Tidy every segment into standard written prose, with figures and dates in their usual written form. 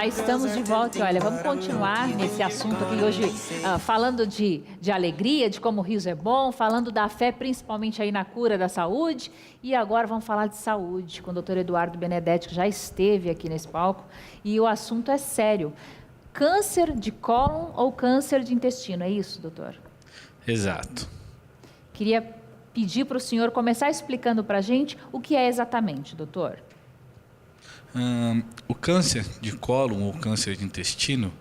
Já estamos de volta e olha, vamos continuar nesse assunto aqui hoje, falando de alegria, de como o riso é bom, falando da fé, principalmente aí na cura da saúde, e agora vamos falar de saúde com o Dr. Eduardo Benedetti, que já esteve aqui nesse palco, e o assunto é sério. Câncer de cólon ou câncer de intestino, é isso, doutor? Exato. Queria pedir para o senhor começar explicando para a gente o que é exatamente, doutor. O câncer de cólon ou câncer de intestino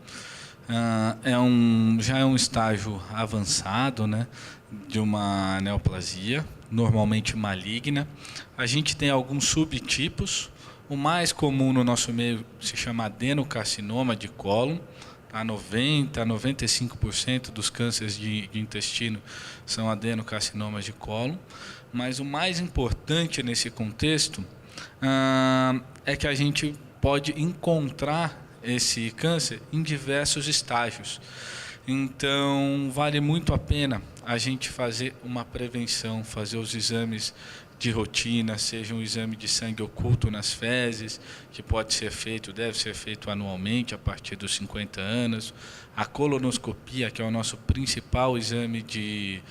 já é um estágio avançado, né, de uma neoplasia, normalmente maligna. A gente tem alguns subtipos. O mais comum no nosso meio se chama adenocarcinoma de cólon. 90% a 95% dos cânceres de intestino são adenocarcinomas de cólon. Mas o mais importante nesse contexto é que a gente pode encontrar esse câncer em diversos estágios. Então, vale muito a pena a gente fazer uma prevenção, fazer os exames de rotina, seja um exame de sangue oculto nas fezes, que pode ser feito, deve ser feito anualmente a partir dos 50 anos. A colonoscopia, que é o nosso principal exame de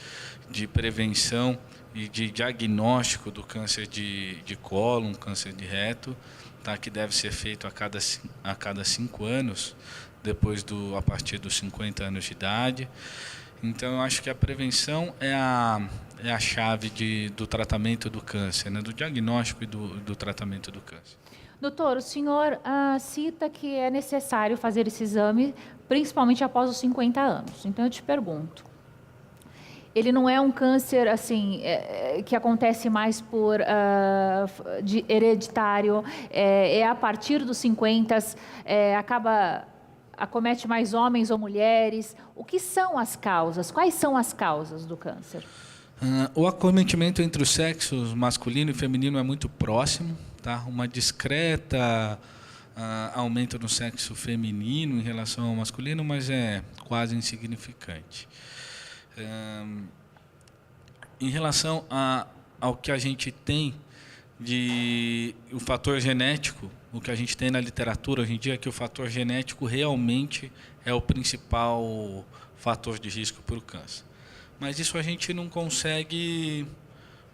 prevenção e de diagnóstico do câncer de cólon, câncer de reto, tá, que deve ser feito a cada 5 anos, a partir dos 50 anos de idade. Então, eu acho que a prevenção é a chave do tratamento do câncer, né? Do diagnóstico e do tratamento do câncer. Doutor, o senhor cita que é necessário fazer esse exame, principalmente após os 50 anos. Então, eu te pergunto, ele não é um câncer assim que acontece mais por hereditário, é a partir dos 50, acomete mais homens ou mulheres? O que são as causas? Quais são as causas do câncer? O acometimento entre os sexos masculino e feminino é muito próximo, tá? Uma discreta aumento no sexo feminino em relação ao masculino, mas é quase insignificante. Em relação ao que a gente tem o fator genético, o que a gente tem na literatura hoje em dia é que o fator genético realmente é o principal fator de risco para o câncer. Mas isso a gente não consegue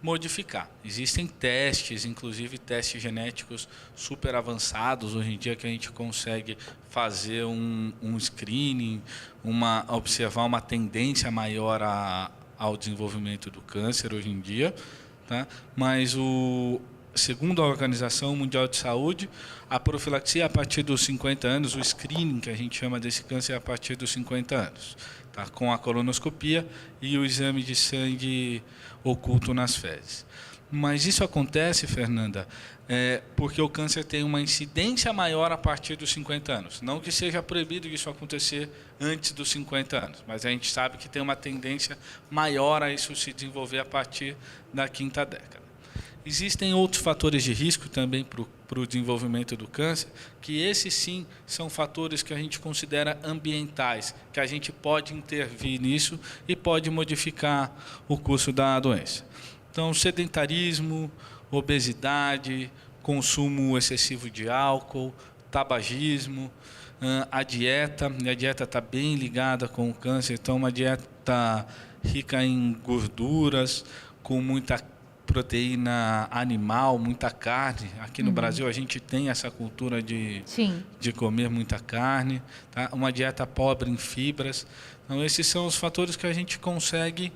modificar. Existem testes, inclusive testes genéticos super avançados hoje em dia, que a gente consegue fazer um screening, observar uma tendência maior ao desenvolvimento do câncer hoje em dia, tá? Mas segundo a Organização Mundial de Saúde, a profilaxia é a partir dos 50 anos, o screening que a gente chama desse câncer é a partir dos 50 anos, tá? Com a colonoscopia e o exame de sangue oculto nas fezes. Mas isso acontece, Fernanda, porque o câncer tem uma incidência maior a partir dos 50 anos. Não que seja proibido isso acontecer antes dos 50 anos, mas a gente sabe que tem uma tendência maior a isso se desenvolver a partir da 5ª década. Existem outros fatores de risco também para o desenvolvimento do câncer, que esses sim são fatores que a gente considera ambientais, que a gente pode intervir nisso e pode modificar o curso da doença. Então, sedentarismo, obesidade, consumo excessivo de álcool, tabagismo, a dieta está bem ligada com o câncer, então uma dieta rica em gorduras, com muita proteína animal, muita carne. Aqui no Brasil a gente tem essa cultura de comer muita carne, tá? Uma dieta pobre em fibras. Então, esses são os fatores que a gente consegue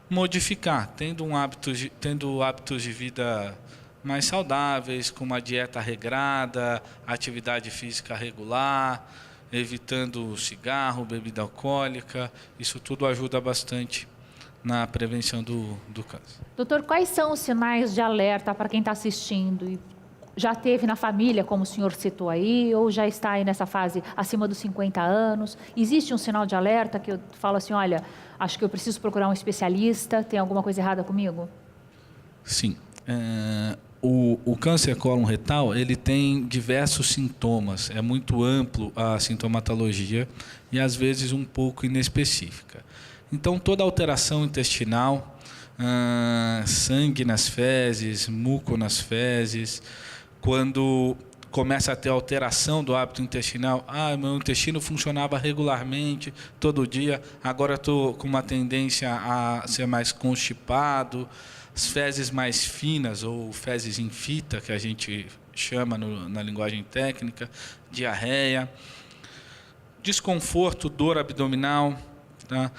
modificar, tendo hábitos de vida mais saudáveis, com uma dieta regrada, atividade física regular, evitando cigarro, bebida alcoólica. Isso tudo ajuda bastante na prevenção do câncer. Doutor, quais são os sinais de alerta para quem está assistindo? Já teve na família, como o senhor citou aí, ou já está aí nessa fase acima dos 50 anos? Existe um sinal de alerta que eu falo assim, olha, acho que eu preciso procurar um especialista, tem alguma coisa errada comigo? Sim. O câncer cólon retal, ele tem diversos sintomas, é muito amplo a sintomatologia e às vezes um pouco inespecífica. Então, toda alteração intestinal, sangue nas fezes, muco nas fezes, quando começa a ter alteração do hábito intestinal. Meu intestino funcionava regularmente, todo dia, agora estou com uma tendência a ser mais constipado, as fezes mais finas, ou fezes em fita, que a gente chama na linguagem técnica, diarreia, desconforto, dor abdominal, tá?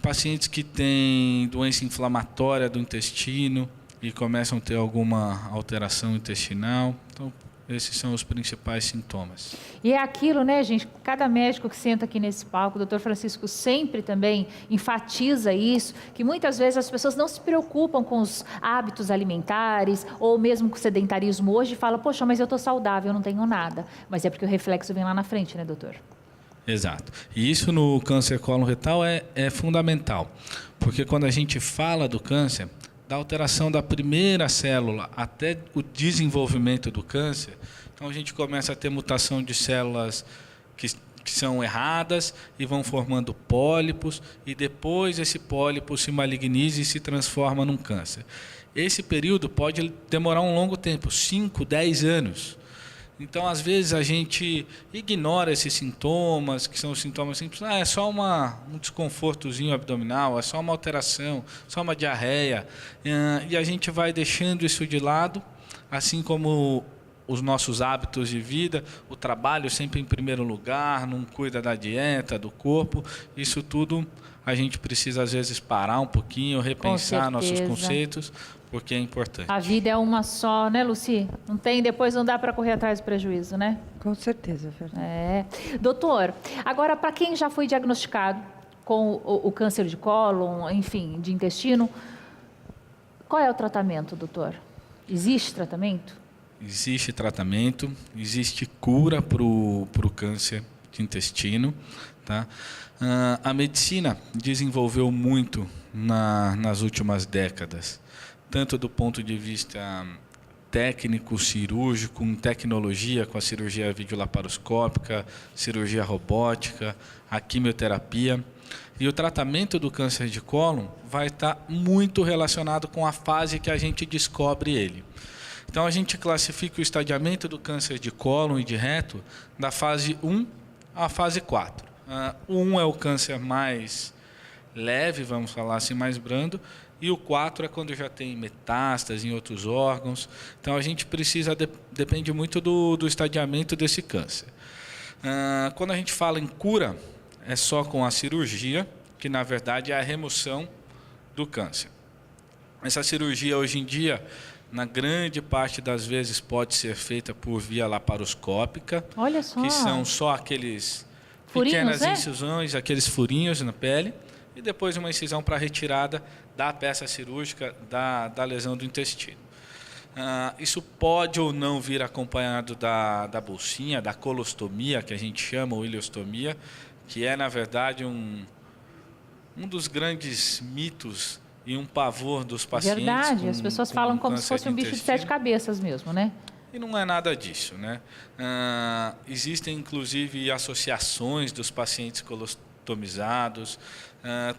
Pacientes que têm doença inflamatória do intestino e começam a ter alguma alteração intestinal. Então, esses são os principais sintomas. E é aquilo, né, gente? Cada médico que senta aqui nesse palco, o Dr. Francisco sempre também enfatiza isso, que muitas vezes as pessoas não se preocupam com os hábitos alimentares ou mesmo com o sedentarismo hoje e falam, poxa, mas eu estou saudável, eu não tenho nada. Mas é porque o reflexo vem lá na frente, né, doutor? Exato. E isso no câncer cólon-retal é fundamental, porque quando a gente fala do câncer, da alteração da primeira célula até o desenvolvimento do câncer, então a gente começa a ter mutação de células que são erradas e vão formando pólipos, e depois esse pólipo se maligniza e se transforma num câncer. Esse período pode demorar um longo tempo, 5, 10 anos. Então, às vezes, a gente ignora esses sintomas, que são os sintomas simples. É só um desconfortozinho abdominal, é só uma alteração, só uma diarreia. E a gente vai deixando isso de lado, assim como os nossos hábitos de vida, o trabalho sempre em primeiro lugar, não cuida da dieta, do corpo. Isso tudo a gente precisa, às vezes, parar um pouquinho, repensar nossos conceitos, porque é importante. A vida é uma só, né, Lucy? Depois não dá para correr atrás do prejuízo, né? Com certeza, verdade. Doutor, agora para quem já foi diagnosticado com o câncer de cólon, enfim, de intestino, qual é o tratamento, doutor? Existe tratamento? Existe tratamento, existe cura para o câncer de intestino, tá? A medicina desenvolveu muito nas últimas décadas, tanto do ponto de vista técnico, cirúrgico, em tecnologia, com a cirurgia videolaparoscópica, cirurgia robótica, a quimioterapia. E o tratamento do câncer de cólon vai estar muito relacionado com a fase que a gente descobre ele. Então, a gente classifica o estadiamento do câncer de cólon e de reto da fase 1 à fase 4. O 1 é o câncer mais leve, vamos falar assim, mais brando, e o 4 é quando já tem metástase em outros órgãos. Então, a gente precisa, depende muito do estadiamento desse câncer. Quando a gente fala em cura, é só com a cirurgia, que na verdade é a remoção do câncer. Essa cirurgia, hoje em dia, na grande parte das vezes, pode ser feita por via laparoscópica. Olha só. Que são só aqueles furinhos, pequenas né? incisões, aqueles furinhos na pele, e depois uma incisão para retirada da peça cirúrgica da lesão do intestino. Isso pode ou não vir acompanhado da bolsinha, da colostomia, que a gente chama, ou ileostomia, que é, na verdade, um dos grandes mitos e um pavor dos pacientes. Verdade, as pessoas falam como se fosse um bicho de 7 cabeças mesmo, né? E não é nada disso, né? Existem, inclusive, associações dos pacientes colostomizados,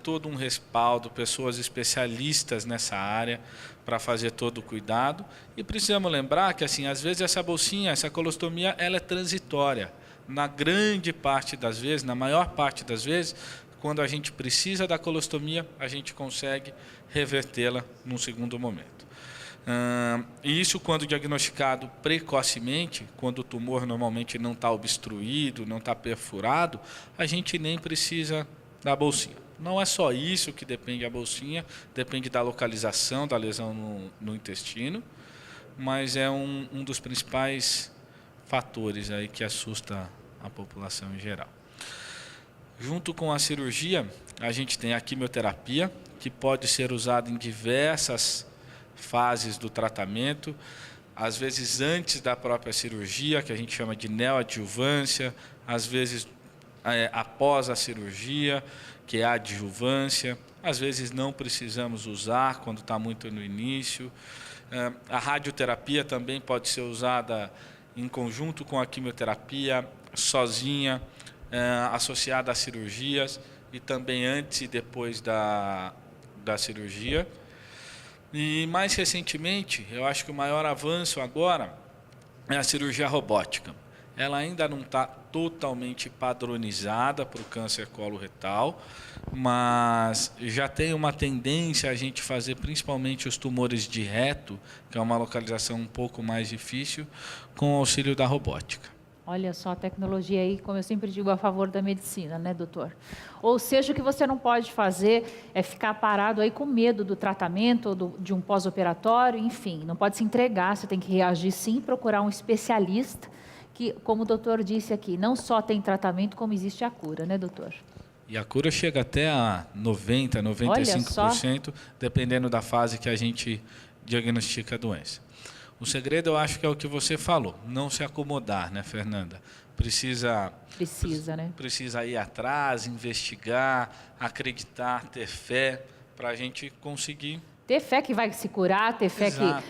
todo um respaldo, pessoas especialistas nessa área para fazer todo o cuidado. E precisamos lembrar que, assim, às vezes essa bolsinha, essa colostomia, ela é transitória. Na grande parte das vezes, na maior parte das vezes, quando a gente precisa da colostomia, a gente consegue revertê-la num segundo momento. E isso, quando diagnosticado precocemente, quando o tumor normalmente não está obstruído, não está perfurado, a gente nem precisa da bolsinha. Não é só isso que depende da bolsinha, depende da localização da lesão no intestino, mas é um dos principais fatores aí que assusta a população em geral. Junto com a cirurgia, a gente tem a quimioterapia, que pode ser usada em diversas fases do tratamento, às vezes antes da própria cirurgia, que a gente chama de neoadjuvância, às vezes após a cirurgia, que é a adjuvância, às vezes não precisamos usar quando está muito no início. A radioterapia também pode ser usada em conjunto com a quimioterapia, sozinha, associada a cirurgias, e também antes e depois da cirurgia. E mais recentemente, eu acho que o maior avanço agora é a cirurgia robótica. Ela ainda não está totalmente padronizada para o câncer coloretal, mas já tem uma tendência a gente fazer principalmente os tumores de reto, que é uma localização um pouco mais difícil, com o auxílio da robótica. Olha só a tecnologia aí, como eu sempre digo, a favor da medicina, né, doutor? Ou seja, o que você não pode fazer é ficar parado aí com medo do tratamento, de um pós-operatório, enfim, não pode se entregar, você tem que reagir sim, procurar um especialista, que, como o doutor disse aqui, não só tem tratamento, como existe a cura, né, doutor? E a cura chega até a 90%, 95%, dependendo da fase que a gente diagnostica a doença. O segredo, eu acho que é o que você falou, não se acomodar, né, Fernanda? Precisa, né? Precisa ir atrás, investigar, acreditar, ter fé, para a gente conseguir... Ter fé que vai se curar, ter fé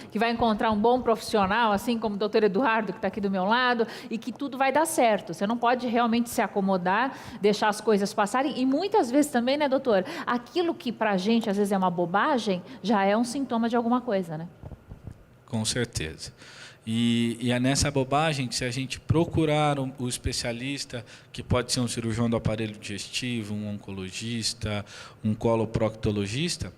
que vai encontrar um bom profissional, assim como o doutor Eduardo, que está aqui do meu lado, e que tudo vai dar certo. Você não pode realmente se acomodar, deixar as coisas passarem. E muitas vezes também, né, doutor? Aquilo que para a gente às vezes é uma bobagem, já é um sintoma de alguma coisa, né? Com certeza. E é nessa bobagem que, se a gente procurar o especialista, que pode ser um cirurgião do aparelho digestivo, um oncologista, um coloproctologista,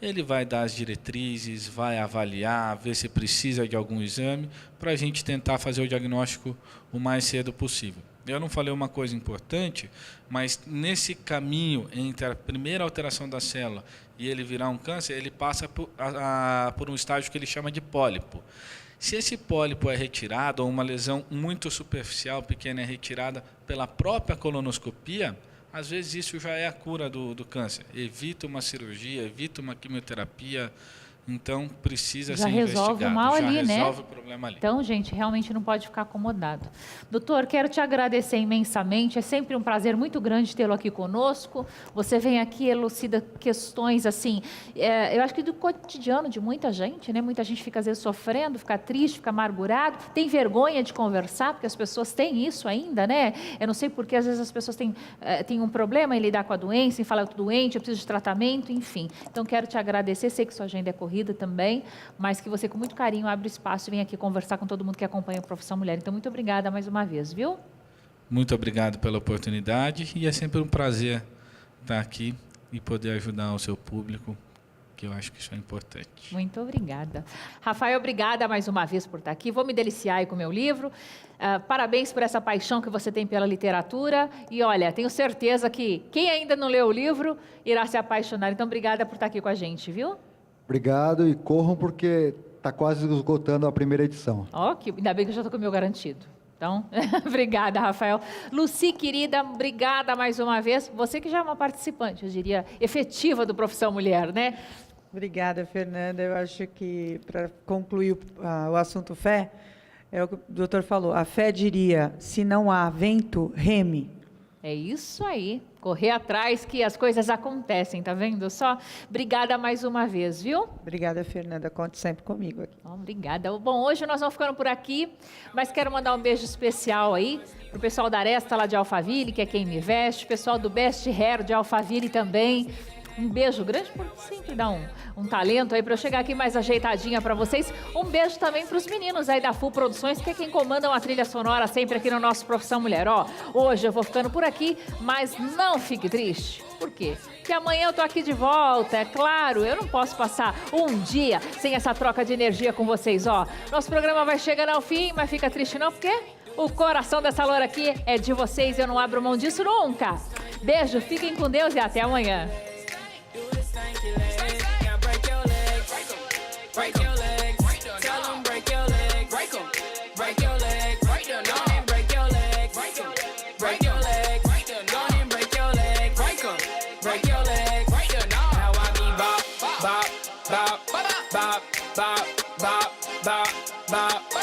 ele vai dar as diretrizes, vai avaliar, ver se precisa de algum exame, para a gente tentar fazer o diagnóstico o mais cedo possível. Eu não falei uma coisa importante, mas nesse caminho entre a primeira alteração da célula e ele virar um câncer, ele passa por um estágio que ele chama de pólipo. Se esse pólipo é retirado, ou uma lesão muito superficial, pequena, é retirada pela própria colonoscopia, às vezes isso já é a cura do câncer. Evita uma cirurgia, evita uma quimioterapia, então precisa ser investigado. Já resolve o mal ali, né? Já resolve o problema ali. Então, gente, realmente não pode ficar acomodado. Doutor, quero te agradecer imensamente. É sempre um prazer muito grande tê-lo aqui conosco. Você vem aqui, elucida questões assim, eu acho que do cotidiano de muita gente, né? Muita gente fica às vezes sofrendo, fica triste, fica amargurado, tem vergonha de conversar, porque as pessoas têm isso ainda, né? Eu não sei porque às vezes as pessoas têm um problema em lidar com a doença, em falar eu estou doente, eu preciso de tratamento, enfim. Então, quero te agradecer, sei que sua agenda é corrida também, mas que você com muito carinho abre espaço e vem aqui conversar com todo mundo que acompanha a Profissão Mulher. Então, muito obrigada mais uma vez, viu? Muito obrigado pela oportunidade e é sempre um prazer estar aqui e poder ajudar o seu público, que eu acho que isso é importante. Muito obrigada. Rafael, obrigada mais uma vez por estar aqui. Vou me deliciar aí com o meu livro. Parabéns por essa paixão que você tem pela literatura. E olha, tenho certeza que quem ainda não leu o livro irá se apaixonar. Então, obrigada por estar aqui com a gente, viu? Obrigado e corram porque está quase esgotando a primeira edição. Ainda bem que eu já estou com o meu garantido. Então, obrigada, Rafael. Luci, querida, obrigada mais uma vez. Você que já é uma participante, eu diria, efetiva do Profissão Mulher, né? Obrigada, Fernanda. Eu acho que, para concluir o assunto fé, é o que o doutor falou. A fé diria, se não há vento, reme. É isso aí. Correr atrás que as coisas acontecem, tá vendo só? Obrigada mais uma vez, viu? Obrigada, Fernanda. Conte sempre comigo aqui. Obrigada. Bom, hoje nós vamos ficando por aqui, mas quero mandar um beijo especial aí pro pessoal da Aresta lá de Alphaville, que é quem me veste, pessoal do Best Hair de Alphaville também. Um beijo grande, porque sempre dá um talento aí para eu chegar aqui mais ajeitadinha para vocês. Um beijo também para os meninos aí da Full Produções, que é quem comandam a trilha sonora sempre aqui no nosso Profissão Mulher. Hoje eu vou ficando por aqui, mas não fique triste. Por quê? Porque amanhã eu tô aqui de volta, é claro. Eu não posso passar um dia sem essa troca de energia com vocês, Nosso programa vai chegando ao fim, mas fica triste não, porque o coração dessa loura aqui é de vocês. Eu não abro mão disso nunca. Beijo, fiquem com Deus e até amanhã. Break your legs, tell them break your legs, break your legs, don't even break your legs, break your legs, don't even break your legs, break your legs, now I mean bop, bop, bop, bop, bop, bop, bop, bop, bop.